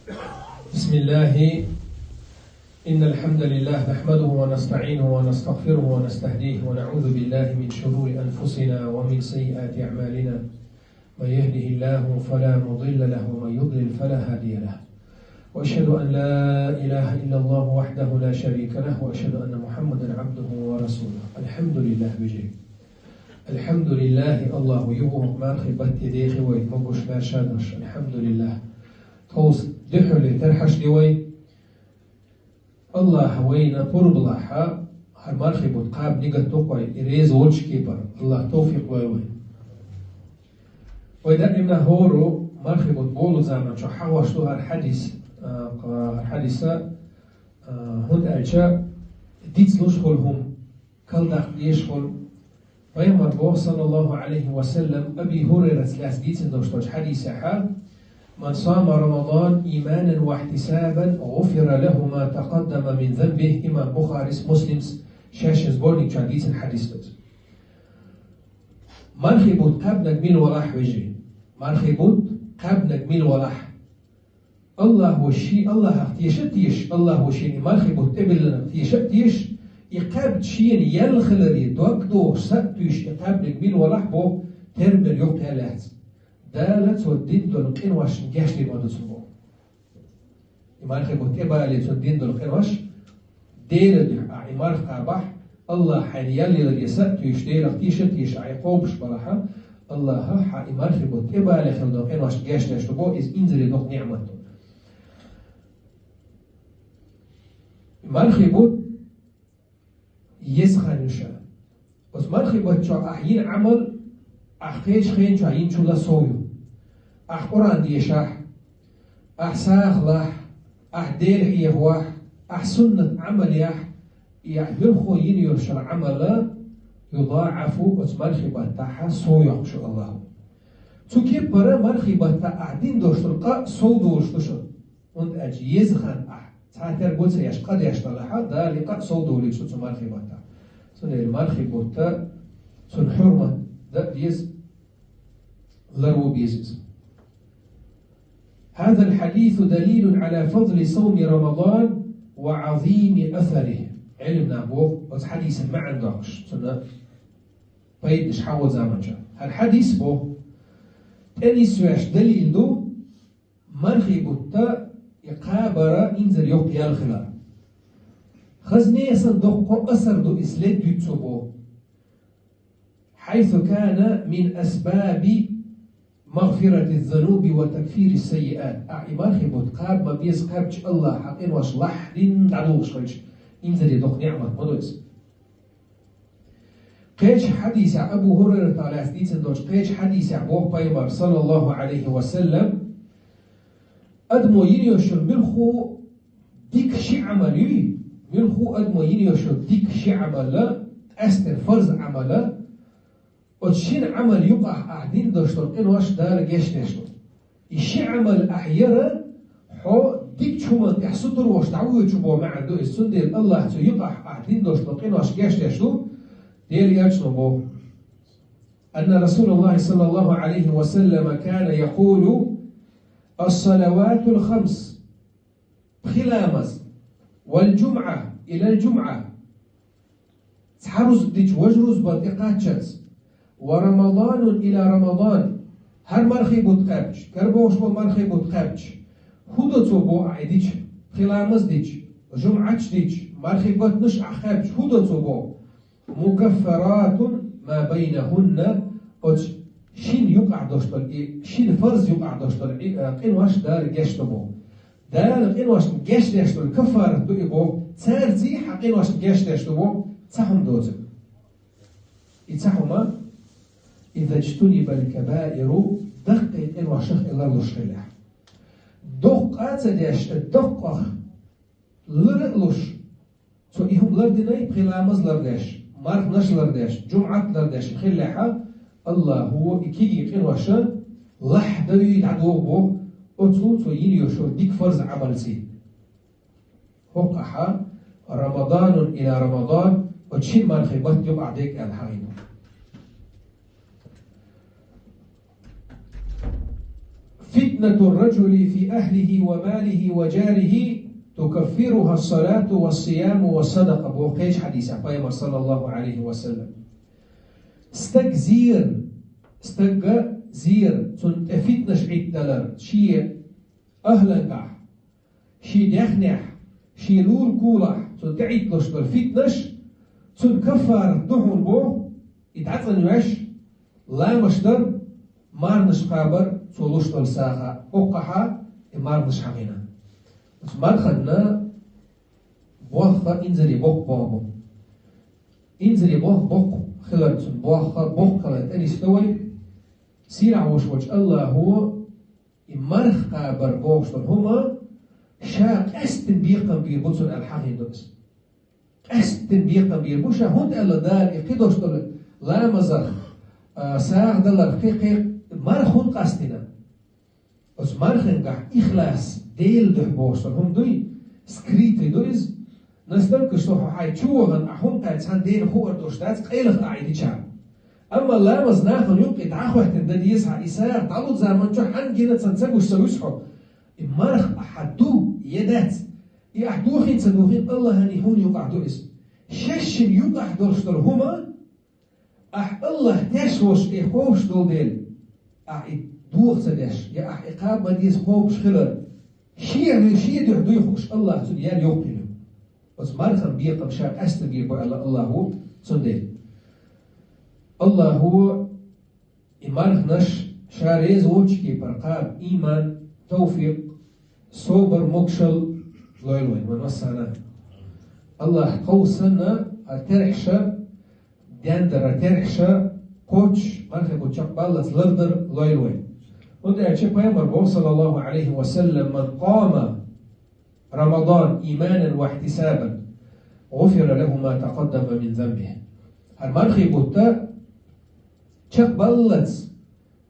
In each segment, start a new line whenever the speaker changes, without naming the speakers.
بسم الله. إن الحمد لله نحمده ونستعينه ونستغفره ونستهديه ونعوذ بالله من شرور أنفسنا ومن سيئات أعمالنا. من يهده الله فلا مضل له ومن يضلل فلا هادي له. وأشهد أن لا إله إلا الله وحده لا شريك له وأشهد أن محمدا عبده ورسوله. الحمد لله بجي. الحمد لله الله يوم ما خبت يديه ويتمقش ما شادش. الحمد لله. توس دحل ترحش ديوي الله وين بربلاحا هر مرخب قاب نيجا توقي إريز وولش كيبر الله توفيق وين ويدائما هورو مرخب بولو زمان شو حواشتو هر حديثة هند ألشا ديتس لوشخلهم كل دخل يشخل ويمر بو صلى الله عليه وسلم أبي هريرة سلاس ديتس دوشتوش حديثة حال من صام رمضان إيمانا واحتسابا غفر له ما تقدم من ذنبه. إمام بخاري مسلم شاشة بورنيك شاديس الحديث بس مرخبوت قبنك من وراح وجري مرخبوت قبنك من وراح الله وشي الله اختيشتيش الله وشي مرخبوت قبلنا اختيشتيش يقابد شين يلخلري دوكدو سبتيش يقابنك من وراح بو تربر يوم تهلات دالت ودين دلقين واش نجاش لي مادو سمو يمارخ بوتيبا لي تودين دلقين واش دير دي عمارخ قابح الله حنيال لي يسأت يشتير اختيشت يش عقوبش براحة الله ها يمارخ بوتيبا لي خل دلقين واش نجاش لي شتبو إز إنزل دوق نعمته يمارخ بوت يسخن يشا بس مارخ بوت شو أحيين عمل أحكيش خين شاين شو لا صويو أح قرآن ديشاح أح ساخلح أح دير يهواح أح سنة عمل يح يرخو ينيرشل عمل يضاعف وتمرخبة تاحا صويو شو الله تكيب برا مرخبة تاح دين دوشتلقاء صو دوشتشل und أجي يزخن أح تعتر قلت يش قد يشتلحا دا لقاء صو دولي شو تمرخبة تاح سنة المرخبة تا سن حرمة ده بيز لرو بيزيز. هذا الحديث دليل على فضل صوم رمضان وعظيم أثره. علمنا بوه بس حديث ما عندكش سنة بيد مش حاول زمان جا الحديث بوه تاني سواش دليل دو مرخي بوتا يقابر إنزل يوم يالخلا خزني صندوق أثر دو إسلام دو حيث كان من أسباب مغفرة الذنوب وتكفير السيئات. أعمار خبوت قاب ما بيز قابش الله حقين واش لحدين دعوش خلش إنزل يدوخ نعمة مدوز. قيش حديث أبو هريرة على حديث دوش قيش حديث أبو بيمر صلى الله عليه وسلم أدمو ينيوشل ملخو ديك شي عملي ملخو أدمو ينيوشل ديك شي عمل أستر فرز عمله وتشين عمل يقع قاعدين داشترقين واش دار جيش تشتو يشي عمل أحيرا حو ديك شوما يحسطر واش تعوي شوبو ما عنده السندر الله تو يقع قاعدين داشترقين واش جيش تشتو دير يجنو بو أن رسول الله صلى الله عليه وسلم كان يقول الصلوات الخمس خلامز والجمعة إلى الجمعة تحرز ديك وجرز بالإقاتشز ورمضان إلى رمضان هر مرخي بوتقابش كربوش بو مرخي بوتقابش هدوتو بو عيديش خلامز ديش جمعتش ديش مرخي بوتنش أخابش هدوتو بو مكفرات ما بينهن وش شين يقع دوشتر شين فرز يقع دوشتر قنواش دار جشت بو دار قنواش جشت يشتر كفارة بو تارزي حقنواش جشت يشتر بو تسحم دوزك يتسحما إذا اجتنب الكبائر دقت إن وشخ إلا لشخلة دقات ديش الدقة لرقلش سو إهم لردناي بخلامز لردش مارك نش لردش جمعة لردش خلها الله هو إكيجي إن وشخ لحظة يدعوه بو أتو تو ينيوشو ديك فرز عمل سي وقحا رمضان إلى رمضان وتشين مارخي بات يبقى ديك الحين فتنة الرجل في أهله وماله وجاره تكفرها الصلاة والصيام والصدقة. بوقيش حديث أقوى صلى الله عليه وسلم. استق زير تنت فتنش عدتلر شيء أهلنقع شيء دخنح شيء لول كولح تنتعيد لشتر فتنش تنكفر دهون بو يتعطن وش لا مشتر مارنش خابر تولشتر ساخا أقحا مارنش حقنا بس مارخنا بوخا إنزلي بوخ بابو إنزلي بوخ خلت بوخ خلت أني استوي سيرع وش الله هو مرخ خابر بوخشتر هما شاق أستن بيقم بيربطن الحقين دوس أستن بيقم بيربوشا هند ألا دار إقيدوشتر لا مزر ساق دلر خيق مرخون قاستنا بس مرخنقع إخلاص ديل ده بوشتر هم دوي سكريتي دويز نستلقشتو حاي تشوغن أحهم قاعد سان ديل خور دوشتات قيلخ قاعد يتشعب أما لا مزناخن يمكن تعاخوه تندد يسعى إساق تعلو زمان جو حن جينا تنساقوش سويسحو المرخ أحدو يدات يحدو خين سنوخين الله هنيهون يقعدو اسم ششن يقع دورشتر هما الله تشوش إخوش دول ديل دوغ سدش يا إقاب مديس خوبش خلال شيء دو يخوش الله سنيان يوقنو بس مرخن بيقم شاق أستبير بو الله هو سنديل الله هو إمارخ نش شاريز وچكي برقاب إيمان توفيق صوبر مكشل لويلوين ونوصانا الله قوسنا الترحشة داندر الترحشة قوش مرخي بوچك بالت لردر لويلوين وده أشياء بيامر صلى الله عليه وسلم من قام رمضان إيمانا واحتسابا غفر له ما تقدم من ذنبه المرخي بوتا چك بالت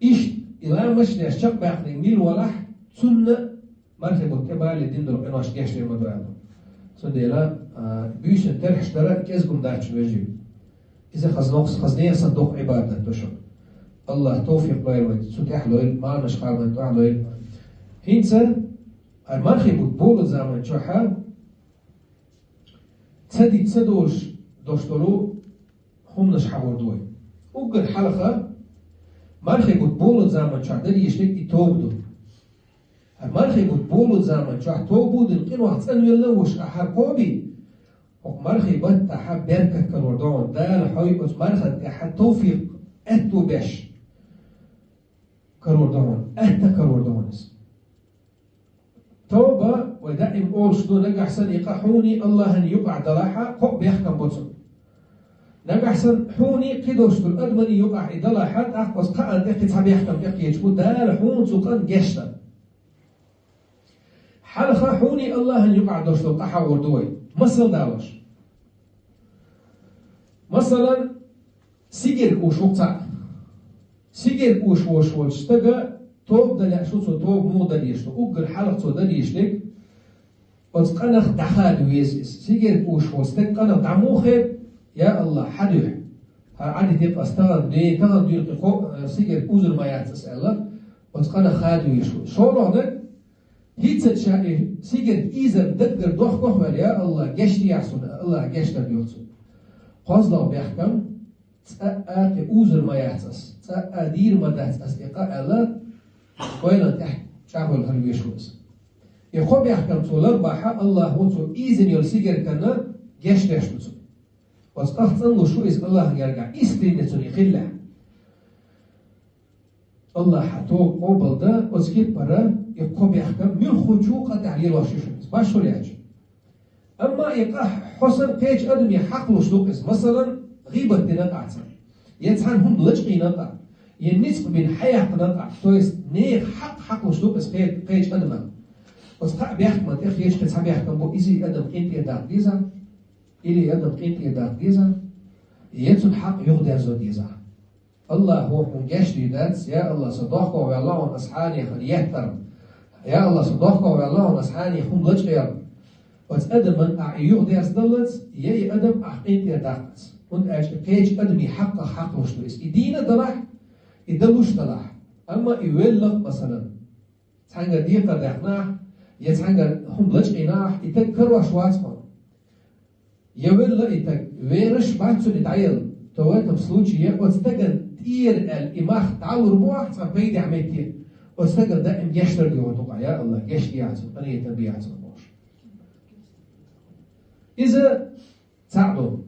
إيش إلا مشناش چك باقني ميل ولح سنة مرخي بوتا بالي دين دلو إناش جاشتر مدوالو سنديلا بيوشن ترحش درا كيزقم داچ وجيب إذا خزنية صندوق عبادة تشك الله توفيق لويل سوتح لويل ما نشخار من توع لويل هينسا المرخي بول زمان شوحا تسدي تسدوش دوشتلو هم نشحور دوي وقل حلقة مرخي بول زمان شوح دلي يشتك توبدو المرخي بول زمان شوح توبو دلقين واحد سنوي اللوش أحر قوبي ومرخي بات أحب بركة كالوردون دال حوي بس مرخي أحب توفيق أتو بش كالوردون أتا كالوردونس توبة ودائم أول شدو نجح سن يقحوني الله أن يقع دلاحة قو بيحكم بوتسو نجح سن حوني قدوش دو الأدمني يقع دلاحة أخبص قاعد تحكي بيحكم يقي يجبو دال حون سوقان جشتا حلقة حوني الله أن يقع دوش دو قحا وردوي مثل داوش مثلا سيجر كوش وقتا سيجر كوش وش تجا توب دل شو توب مو دليش وقل حلقة دليش لك بس قنخ دخل ويسس سيجر كوش وستك قنخ دموخه يا الله حدوح عادي تبقى استغل دي تغل دي سيجر كوزر ما يتسأل بس قنخ خاد ويشو شو رأيك هيت شيء سيجر إيزر دكتور دوخ يا الله جشتي يحسن الله جشتر بيوتسو قصده بيحكم تأكل أوزر ما يحسس تأدير ما تحسس إقاء الله وين تحت شعبه الهلويشوس يخوب يحكم تولر بحق الله هو إيزن يرسيجر كنا جشت يشتوسو بس أخذ شو إز الله يرجع إسترينتوني خلة الله حتو قبل ده وسكيب برا يخوب يحكم من خجوق تعليل وشيشوس باش وليش أما يقح حسن قيج أدم يحق له شلوكس مثلا غيبة تنقع يتسعن هم لجقي نقع ينسب بين حياة نقع تويس نير حق له شلوكس قيج أدم بس قاع بيحكم أنت أخي يشكل صعب يحكم بو إزي أدم قيمتي يداق ديزا إلي أدم قيمتي يداق ديزا يتسن حق يغدي أزو ديزا الله هو منجاش ديدات يا الله صدقه ويا الله ونصحاني خليهتر يا الله صدقه ويا الله ونصحاني خم لجقي بس أدم من يغدي أصدلت يا أدم أحقيت يداقت und كيج أدم يحقق حق وشتويس يدينا دلح يدلوش دلح أما يولق مثلا تانجا ديقة دعنا يتانجا هم لجئناح يتذكر وشواتهم يولا يتك ويرش بعثو نتعيل تواتم سلوشية وتستجن تير الإماخ تعور بواح تبيد عميتين وتستجن دائم يشتر جواتوقع يا الله يشتي يعزو أنا يتنبي يعزو النوش إذا تعدو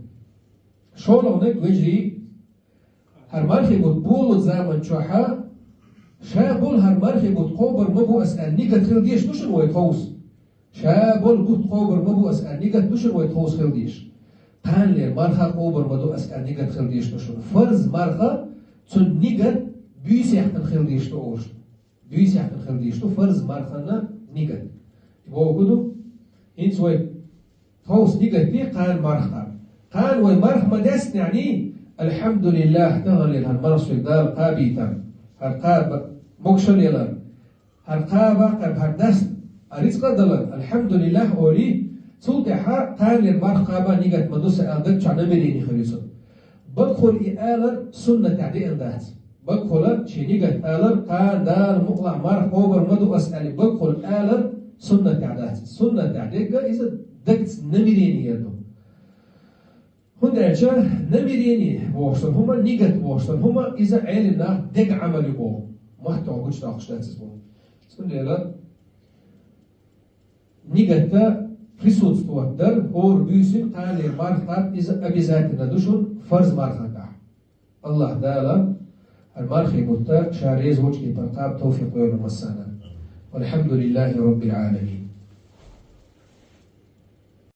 شولونك وجري هرمارخي قد بولو زامن شوحا شابول هرمارخي قد قوبر مبو أسأل نيقت خلديش نشر ويتخوص شابول قد قوبر مبو أسأل نيقت نشر ويتخوص خلديش قان لي مرخا قوبر مدو أسأل نيقت خلديش نشر فرز مرخا تن نيقت بيس يحتن خلديش توش بيس يحتن خلديش تو فرز مرخا نيقت يبقى كدو إنس وي خوص نيقت دي قان مرخا قان وي مرخ مدست يعني الحمد لله تغلي هالمرس في الدار قابيتا هالقاب مكشل يلان هالقابة قاب هالدست أريس قدلن الحمد لله أولي سلطحة قال المرخ قابة نيجت مدوس ألدك شعنا مريني خريصون بدخل إآلر سنة تعدي أندات بدخل شي نيجت آلر قال دار مقلع مرخ قوبر مدو أسألي بدخل آلر سنة تعدات سنة تعدي إذا دكت نمريني يدو هندرجة نمريني بوشتن هما نيجت بوشتن هما إذا علمنا دق عمل بو ما تعوجش تاخشتاتس بو سنة نيجت присутствует اور بيسن قال المرخب إذا أبيزاتنا دوشون فرض مرخب الله دالا المرخب قلت شاريز وجهي ترقاب توفيق يوم السنة والحمد لله رب العالمين